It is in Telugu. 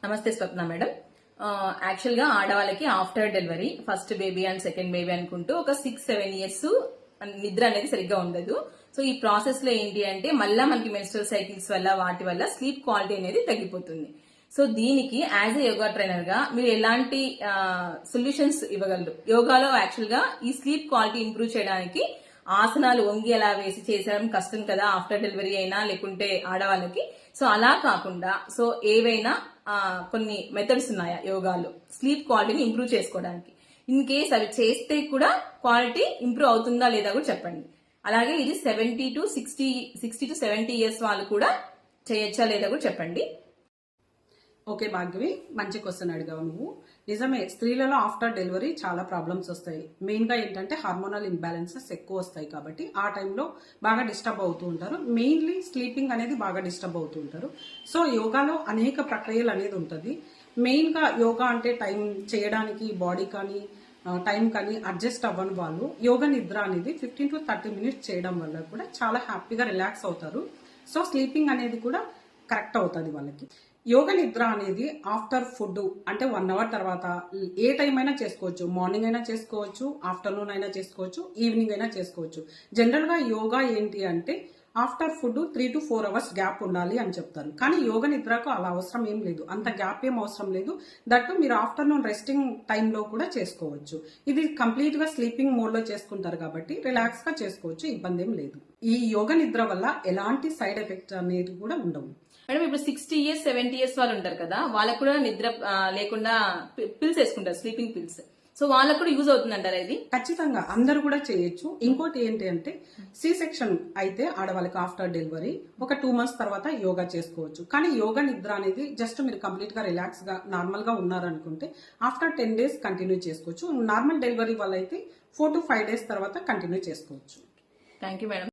నమస్తే స్వప్న మేడం. యాక్చువల్ గా ఆడవాళ్ళకి after delivery first baby and second baby అనుకుంటూ ఒక 6-7 ఇయర్స్ నిద్ర అనేది సరిగ్గా ఉండదు. సో ఈ ప్రాసెస్ లో ఏంటి అంటే మళ్ళా మనకి మెన్స్ట్రల్ సైకిల్స్ వల్ల వాటి వల్ల స్లీప్ క్వాలిటీ అనేది తగ్గిపోతుంది. సో దీనికి యాజ్ ఎ యోగా ట్రైనర్ గా మీరు ఎలాంటి సొల్యూషన్స్ ఇవ్వగలరు? యోగాలో యాక్చువల్ గా ఈ స్లీప్ క్వాలిటీ ఇంప్రూవ్ చేయడానికి ఆసనాలు వంగి ఎలా వేసి చేసడం కష్టం కదా ఆఫ్టర్ డెలివరీ అయినా లేకుంటే ఆడవాళ్ళకి. సో అలా కాకుండా సో ఏవైనా కొన్ని మెథడ్స్ ఉన్నాయా యోగాలో స్లీప్ క్వాలిటీని ఇంప్రూవ్ చేసుకోవడానికి? ఇన్ కేస్ అవి చేస్తే కూడా క్వాలిటీ ఇంప్రూవ్ అవుతుందా లేదా కూడా చెప్పండి. అలాగే ఇది 60 to 70 ఇయర్స్ వాళ్ళు కూడా చేయొచ్చా లేదా కూడా చెప్పండి. ఓకే భాగ్యవి, మంచి క్వశ్చన్ అడిగావు నువ్వు. నిజమే, స్త్రీలలో ఆఫ్టర్ డెలివరీ చాలా ప్రాబ్లమ్స్ వస్తాయి. మెయిన్గా ఏంటంటే హార్మోనల్ ఇంబ్యాలెన్సెస్ ఎక్కువ వస్తాయి కాబట్టి ఆ టైంలో బాగా డిస్టర్బ్ అవుతూ ఉంటారు. మెయిన్లీ స్లీపింగ్ అనేది బాగా డిస్టర్బ్ అవుతూ ఉంటారు. సో యోగాలో అనేక ప్రక్రియలు అనేది ఉంటుంది. మెయిన్గా యోగా అంటే టైం చేయడానికి బాడీ కానీ టైం కానీ అడ్జస్ట్ అవ్వని వాళ్ళు యోగా నిద్ర అనేది 15 to 30 మినిట్స్ చేయడం వల్ల కూడా చాలా హ్యాపీగా రిలాక్స్ అవుతారు. సో స్లీపింగ్ అనేది కూడా కరెక్ట్ అవుతుంది వాళ్ళకి. యోగ నిద్ర అనేది ఆఫ్టర్ ఫుడ్ అంటే 1 అవర్ తర్వాత ఏ టైం అయినా చేసుకోవచ్చు. మార్నింగ్ అయినా చేసుకోవచ్చు, ఆఫ్టర్నూన్ అయినా చేసుకోవచ్చు, ఈవినింగ్ అయినా చేసుకోవచ్చు. జనరల్ గా యోగా ఏంటి అంటే after food 3 to 4 hours gap ఉండాలి అని చెప్తారు. కానీ యోగ నిద్రకు అలా అవసరం ఏం లేదు, అంత గ్యాప్ ఏం అవసరం లేదు. దట్టు మీరు ఆఫ్టర్నూన్ రెస్టింగ్ టైంలో కూడా చేసుకోవచ్చు. ఇది కంప్లీట్ గా స్లీపింగ్ మోడ్ లో చేసుకుంటారు కాబట్టి రిలాక్స్ గా చేసుకోవచ్చు, ఇబ్బంది ఏం లేదు. ఈ యోగ నిద్ర వల్ల ఎలాంటి సైడ్ ఎఫెక్ట్స్ అనేది కూడా ఉండవు. మేడం ఇప్పుడు 60 ఇయర్స్ 70 ఇయర్స్ వాళ్ళు ఉంటారు కదా, వాళ్ళకు కూడా నిద్ర లేకుండా పిల్స్ వేసుకుంటారు, స్లీపింగ్ పిల్స్. సో వాళ్ళకు కూడా యూజ్ అవుతుందంటారా ఇది? ఖచ్చితంగా అందరూ కూడా చేయొచ్చు. ఇంకోటి ఏంటి అంటే సి సెక్షన్ అయితే ఆడవాళ్ళకి ఆఫ్టర్ డెలివరీ ఒక 2 months తర్వాత యోగా చేసుకోవచ్చు. కానీ యోగా నిద్ర అనేది జస్ట్ మీరు కంప్లీట్ గా రిలాక్స్ గా నార్మల్ గా ఉన్నారనుకుంటే ఆఫ్టర్ 10 days కంటిన్యూ చేసుకోవచ్చు. నార్మల్ డెలివరీ వల్ల అయితే 4 to 5 days తర్వాత కంటిన్యూ చేసుకోవచ్చు. Thank you madam.